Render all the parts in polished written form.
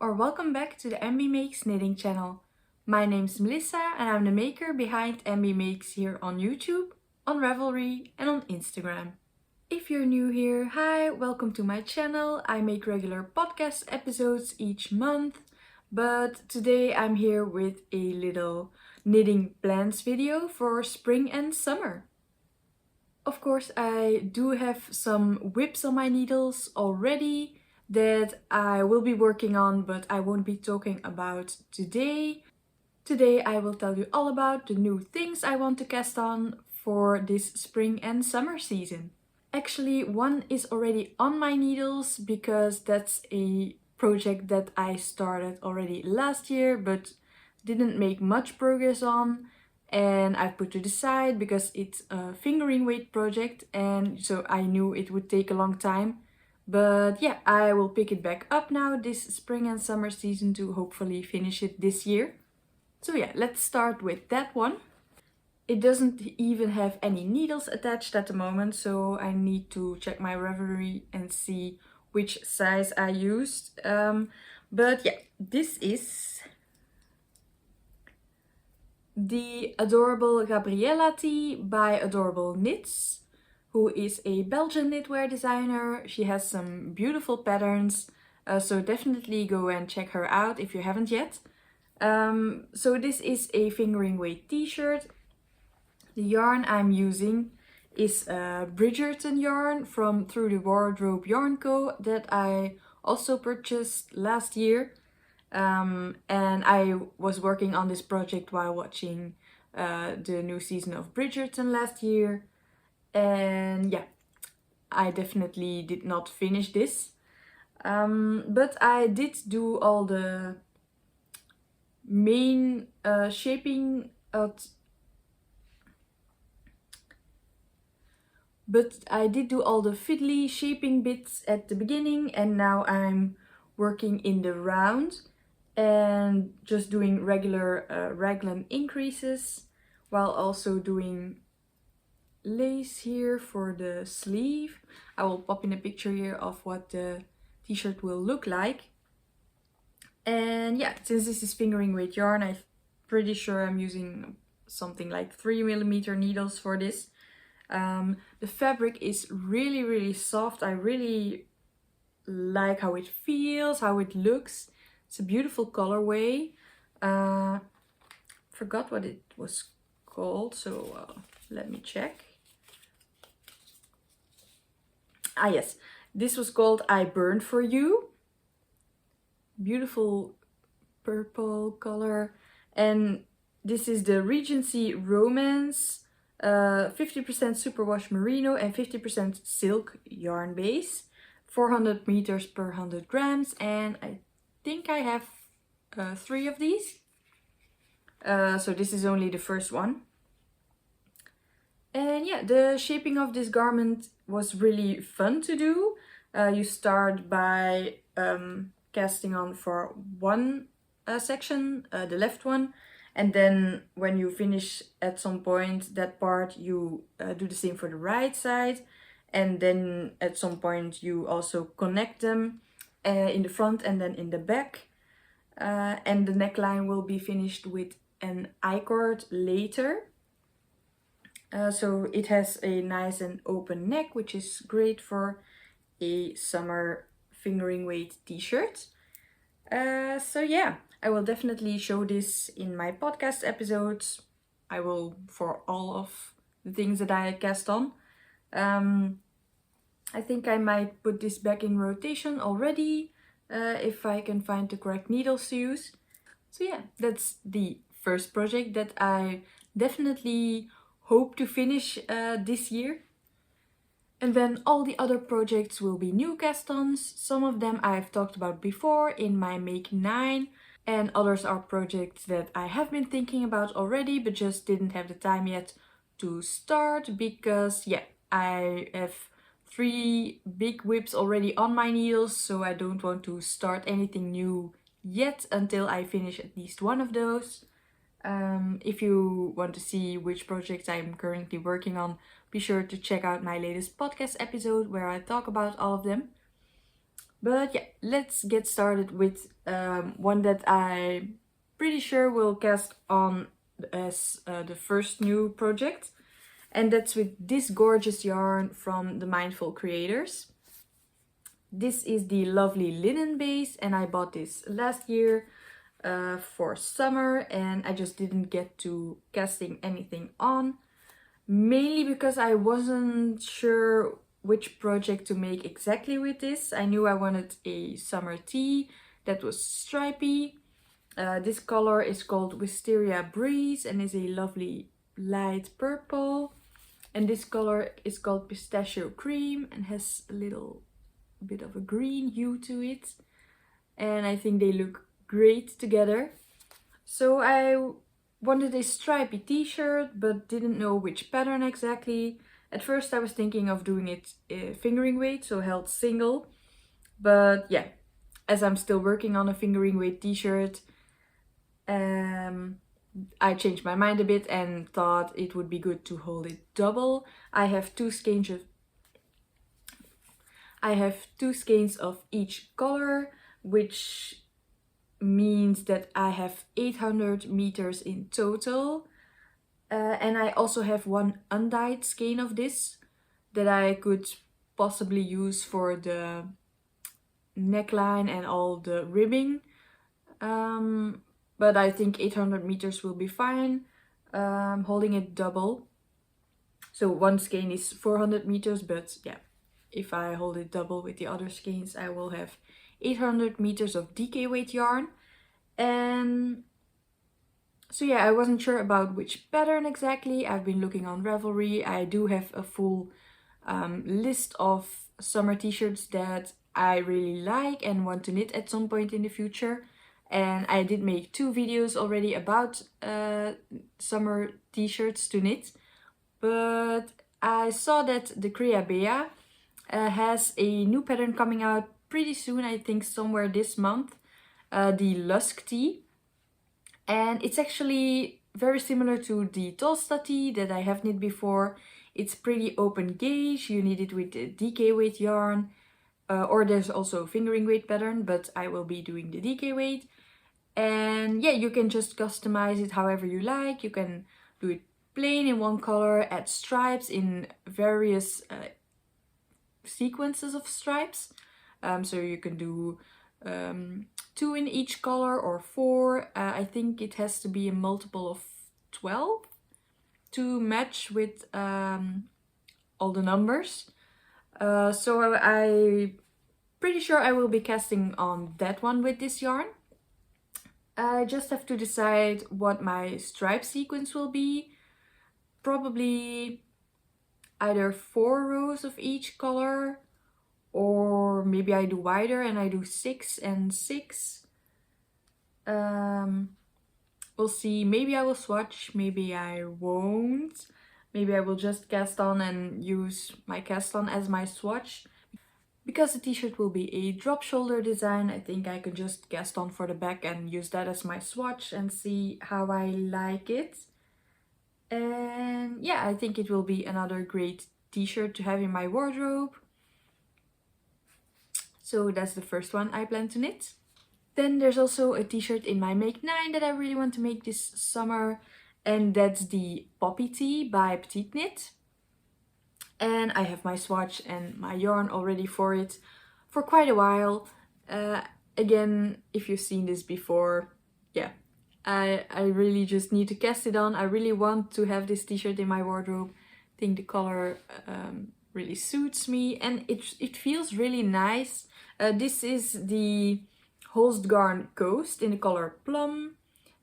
welcome back to the Embeemakes knitting channel. My name's Melissa and I'm the maker behind Embeemakes here on YouTube, on Ravelry and on Instagram. If you're new here, hi, welcome to my channel. I make regular podcast episodes each month, but today I'm here with a little knitting plans video for spring and summer. Of course, I do have some whips on my needles already that I will be working on, but I won't be talking about today. Today I will tell you all about the new things I want to cast on for this spring and summer season. Actually, one is already on my needles because that's a project that I started already last year but didn't make much progress on, and I've put to the side because it's a fingering weight project and so I knew it would take a long time. But yeah, I will pick it back up now this spring and summer season to hopefully finish it this year. So yeah, let's start with that one. It doesn't even have any needles attached at the moment, so I need to check my Ravelry and see which size I used. But yeah, this is the adorable Gabriella Tee by Adorable Knits, who is a Belgian knitwear designer. She has some beautiful patterns, so definitely go and check her out if you haven't yet. So this is a fingering weight t-shirt. The yarn I'm using is Bridgerton yarn from Through the Wardrobe Yarn Co. that I also purchased last year. And I was working on this project while watching the new season of Bridgerton last year. And yeah, I definitely did not finish this. But I did do all the main shaping But I did do all the fiddly shaping bits at the beginning, and now I'm working in the round and just doing regular raglan increases while also doing lace here for the sleeve. I will pop in a picture here of what the t-shirt will look like. And yeah, since this is fingering weight yarn, I'm pretty sure I'm using something like 3mm needles for this. The fabric is really soft. I really like how it feels, how it looks. It's a beautiful colorway. Forgot what it was called, so let me check. Ah yes, this was called I Burn For You. Beautiful purple color. And this is the Regency Romance 50% superwash merino and 50% silk yarn base. 400 meters per 100 grams, and I think I have 3 of these. So this is only the first one. And yeah, the shaping of this garment was really fun to do. You start by casting on for one section, the left one, and then when you finish at some point that part, you do the same for the right side, and then at some point you also connect them in the front and then in the back, and the neckline will be finished with an I-cord later. So it has a nice and open neck, which is great for a summer fingering weight t-shirt. So yeah, I will definitely show this in my podcast episodes. I will for all of the things that I cast on. I think I might put this back in rotation already if I can find the correct needles to use. So yeah, that's the first project that I definitely hope to finish this year. And then all the other projects will be new cast-ons. Some of them I've talked about before in my Make 9, and others are projects that I have been thinking about already but just didn't have the time yet to start because yeah, I have 3 big whips already on my needles, so I don't want to start anything new yet until I finish at least one of those. If you want to see which projects I'm currently working on, be sure to check out my latest podcast episode where I talk about all of them. But yeah, let's get started with one that I'm pretty sure will cast on as the first new project. And that's with this gorgeous yarn from the Mindful Creators. This is the lovely linen base, and I bought this last year for summer, and I just didn't get to casting anything on. Mainly because I wasn't sure which project to make exactly with this. I knew I wanted a summer tee that was stripy. This color is called Wisteria Breeze and is a lovely light purple. And this color is called Pistachio Cream and has a little bit of a green hue to it. And I think they look great together. So I wanted a stripy t-shirt but didn't know which pattern exactly. At first I was thinking of doing it fingering weight, so held single. But yeah, as I'm still working on a fingering weight t-shirt, I changed my mind a bit and thought it would be good to hold it double. I have two skeins of each color, which means that I have 800 meters in total. And I also have one undyed skein of this that I could possibly use for the neckline and all the ribbing. But I think 800 meters will be fine, holding it double. So one skein is 400 meters, but yeah, if I hold it double with the other skeins, I will have 800 meters of DK weight yarn. And so yeah, I wasn't sure about which pattern exactly. I've been looking on Ravelry. I do have a full list of summer t-shirts that I really like and want to knit at some point in the future. And I did make 2 videos already about summer t-shirts to knit. But I saw that the Gabriella has a new pattern coming out pretty soon, I think somewhere this month. The Lusk tee. And it's actually very similar to the Tolsta tee that I have knit before. It's pretty open gauge. You knit it with the DK weight yarn. Or there's also a fingering weight pattern, but I will be doing the DK weight. And yeah, you can just customize it however you like. You can do it plain in one color, add stripes in various sequences of stripes. So you can do 2 in each color or 4. I think it has to be a multiple of 12 to match with all the numbers. So I'm pretty sure I will be casting on that one with this yarn. I just have to decide what my stripe sequence will be. Probably either 4 rows of each color, or maybe I do wider and I do 6 and 6. We'll see. Maybe I will swatch, maybe I won't. Maybe I will just cast on and use my cast on as my swatch. Because the t-shirt will be a drop shoulder design, I think I can just cast on for the back and use that as my swatch and see how I like it. And yeah, I think it will be another great t-shirt to have in my wardrobe. So that's the first one I plan to knit. Then there's also a t-shirt in my Make 9 that I really want to make this summer. And that's the Poppy Tee by Petite Knit. And I have my swatch and my yarn already for it for quite a while. Again, if you've seen this before, yeah, I really just need to cast it on. I really want to have this t-shirt in my wardrobe. I think the color really suits me and it feels really nice. This is the Holstgarn Coast in the color Plum.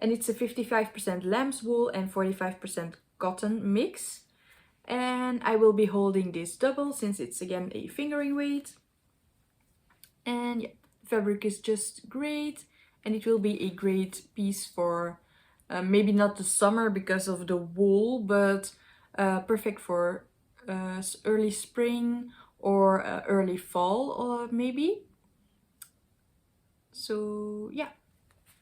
And it's a 55% lamb's wool and 45% cotton mix. And I will be holding this double since it's again a fingering weight. And yeah, the fabric is just great. And it will be a great piece for maybe not the summer because of the wool, but perfect for early spring or early fall or maybe. So yeah,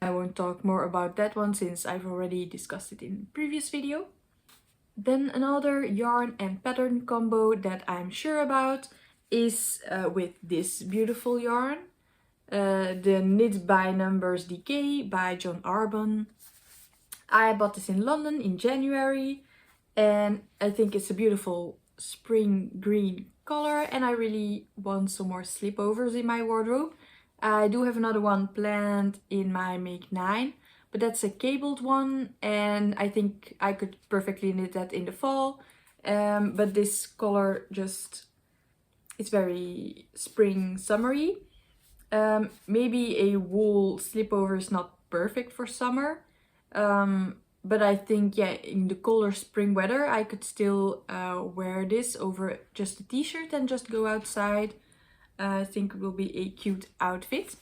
I won't talk more about that one since I've already discussed it in the previous video. Then another yarn and pattern combo that I'm sure about, is with this beautiful yarn. The Knit by Numbers Decay by John Arbon. I bought this in London in January, and I think it's a beautiful spring green color, and I really want some more slipovers in my wardrobe. I do have another one planned in my Make 9, but that's a cabled one, and I think I could perfectly knit that in the fall. But this color just, it's very spring summery. Maybe a wool slipover is not perfect for summer. But I think, yeah, in the colder spring weather, I could still wear this over just a t-shirt and just go outside. I think it will be a cute outfit.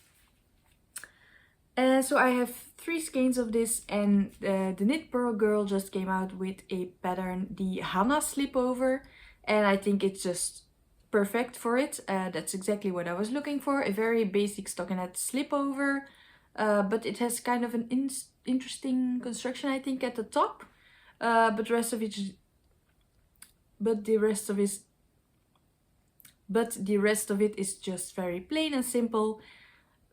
So I have 3 skeins of this, and the Knit Pearl Girl just came out with a pattern, the Hannah Slipover, and I think it's just perfect for it. That's exactly what I was looking for, a very basic stockinette slipover, but it has kind of an interesting construction, I think, at the top, but the rest of it is just very plain and simple.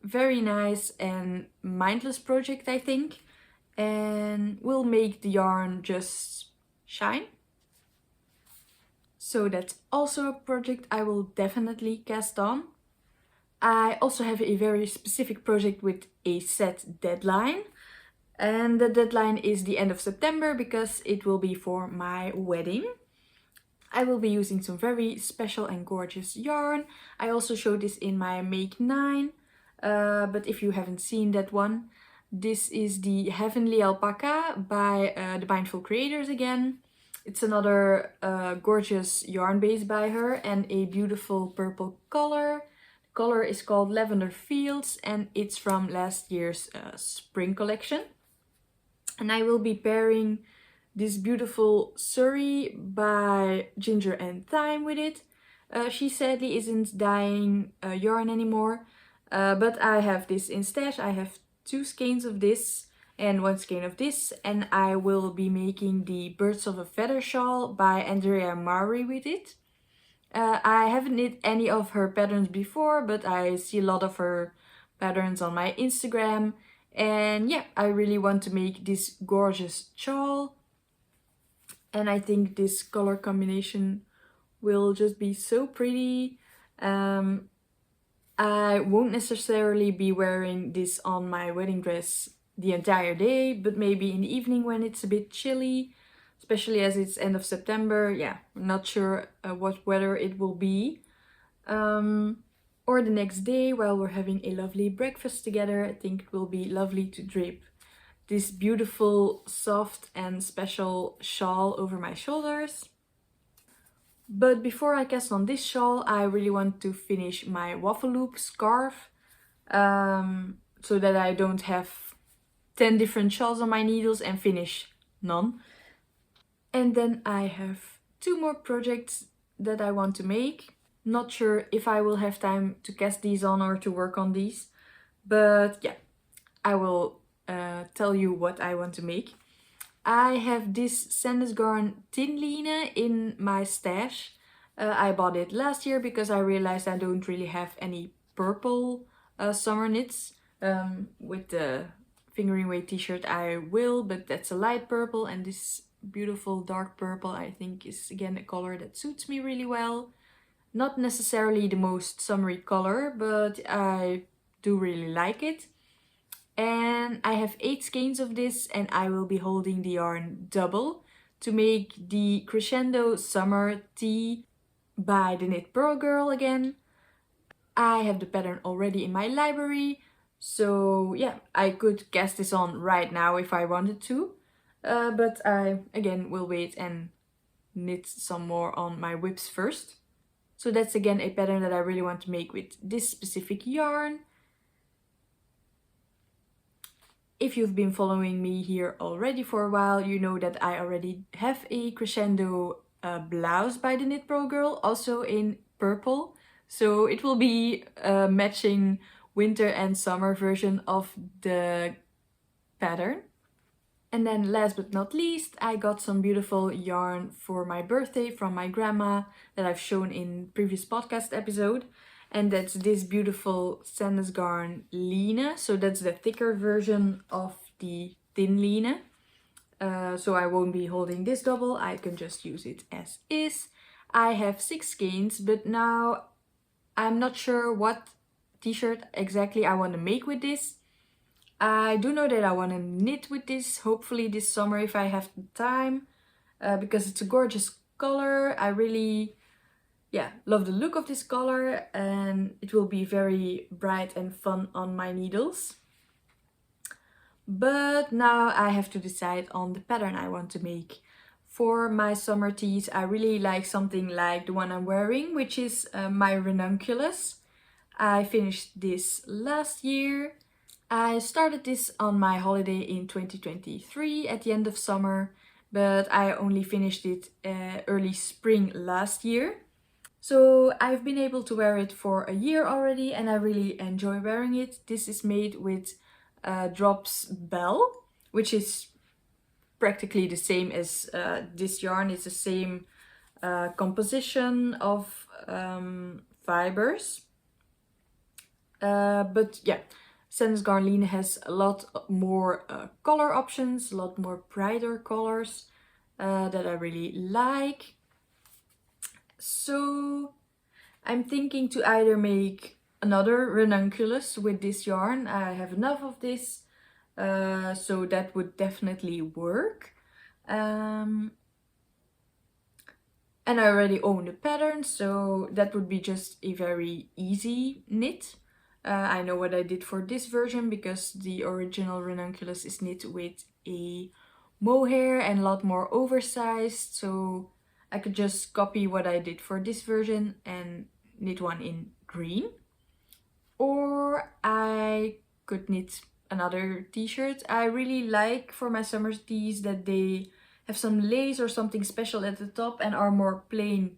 Very nice and mindless project, I think, and will make the yarn just shine. So that's also a project I will definitely cast on. I also have a very specific project with a set deadline, and the deadline is the end of September because it will be for my wedding. I will be using some very special and gorgeous yarn. I also showed this in my Make 9. But if you haven't seen that one, this is the Heavenly Alpaca by the Mindful Creators again. It's another gorgeous yarn base by her and a beautiful purple color. The color is called Lavender Fields, and it's from last year's spring collection. And I will be pairing this beautiful Surrey by Ginger and Thyme with it. She sadly isn't dyeing yarn anymore. But I have this in stash. I have 2 skeins of this and 1 skein of this, and I will be making the Birds of a Feather shawl by Andrea Maury with it. I haven't knit any of her patterns before, but I see a lot of her patterns on my Instagram, and yeah, I really want to make this gorgeous shawl, and I think this color combination will just be so pretty. I won't necessarily be wearing this on my wedding dress the entire day, but maybe in the evening when it's a bit chilly, especially as it's end of September. Yeah, I'm not sure what weather it will be. Or the next day while we're having a lovely breakfast together. I think it will be lovely to drape this beautiful, soft and special shawl over my shoulders. But before I cast on this shawl, I really want to finish my waffle loop scarf, so that I don't have 10 different shawls on my needles and finish none. And then I have 2 more projects that I want to make. Not sure if I will have time to cast these on or to work on these, but yeah, I will tell you what I want to make. I have this Sandnesgarn Tin Line in my stash. I bought it last year because I realized I don't really have any purple summer knits. With the fingering weight t-shirt I will, but that's a light purple, and this beautiful dark purple I think is again a color that suits me really well. Not necessarily the most summery color, but I do really like it. And I have 8 skeins of this, and I will be holding the yarn double to make the Crescendo Summer Tea by the Knit Pearl Girl again. I have the pattern already in my library, so yeah, I could cast this on right now if I wanted to. But I, again, will wait and knit some more on my whips first. So that's again a pattern that I really want to make with this specific yarn. If you've been following me here already for a while, you know that I already have a Crescendo blouse by the Knit Pearl Girl, also in purple. So it will be a matching winter and summer version of the pattern. And then last but not least, I got some beautiful yarn for my birthday from my grandma that I've shown in previous podcast episode. And that's this beautiful Sandnesgarn line. So that's the thicker version of the thin line. So I won't be holding this double, I can just use it as is. I have 6 skeins, but now I'm not sure what t-shirt exactly I want to make with this. I do know that I want to knit with this, hopefully this summer if I have the time, because it's a gorgeous color. I really love the look of this color, and it will be very bright and fun on my needles. But now I have to decide on the pattern I want to make. For my summer tees, I really like something like the one I'm wearing, which is my ranunculus. I finished this last year. I started this on my holiday in 2023 at the end of summer, but I only finished it early spring last year. So I've been able to wear it for a year already and I really enjoy wearing it. This is made with Drops Bell, which is practically the same as this yarn. It's the same composition of fibers. But yeah, Sandnesgarn line has a lot more color options, a lot more brighter colors that I really like. So I'm thinking to either make another ranunculus with this yarn. I have enough of this, so that would definitely work. And I already own the pattern, so that would be just a very easy knit. I know what I did for this version because the original ranunculus is knit with a mohair and a lot more oversized, so I could just copy what I did for this version and knit one in green. Or I could knit another t-shirt. I really like for my summer tees that they have some lace or something special at the top and are more plain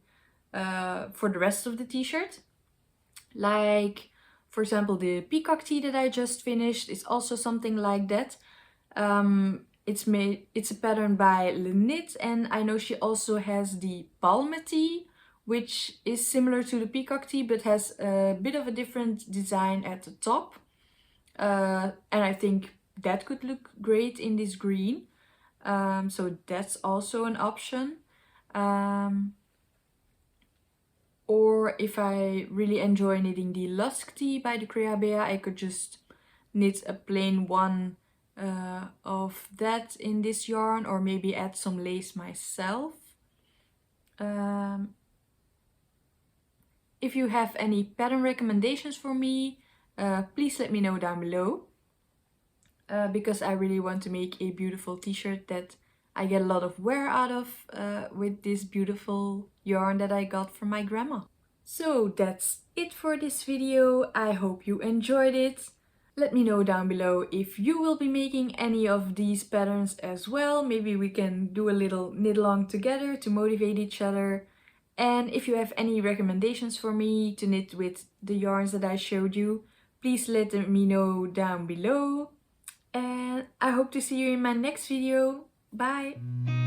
for the rest of the t-shirt. Like, for example, the peacock tee that I just finished is also something like that. It's a pattern by Lenit, and I know she also has the palme tee, which is similar to the peacock tee but has a bit of a different design at the top. And I think that could look great in this green. So that's also an option. Or if I really enjoy knitting the Lusk tee by the Creabea, I could just knit a plain one of that in this yarn, or maybe add some lace myself. If you have any pattern recommendations for me, please let me know down below. Because I really want to make a beautiful t-shirt that I get a lot of wear out of with this beautiful yarn that I got from my grandma. So that's it for this video. I hope you enjoyed it. Let me know down below if you will be making any of these patterns as well. Maybe we can do a little knit along together to motivate each other. And if you have any recommendations for me to knit with the yarns that I showed you, please let me know down below. And I hope to see you in my next video. Bye!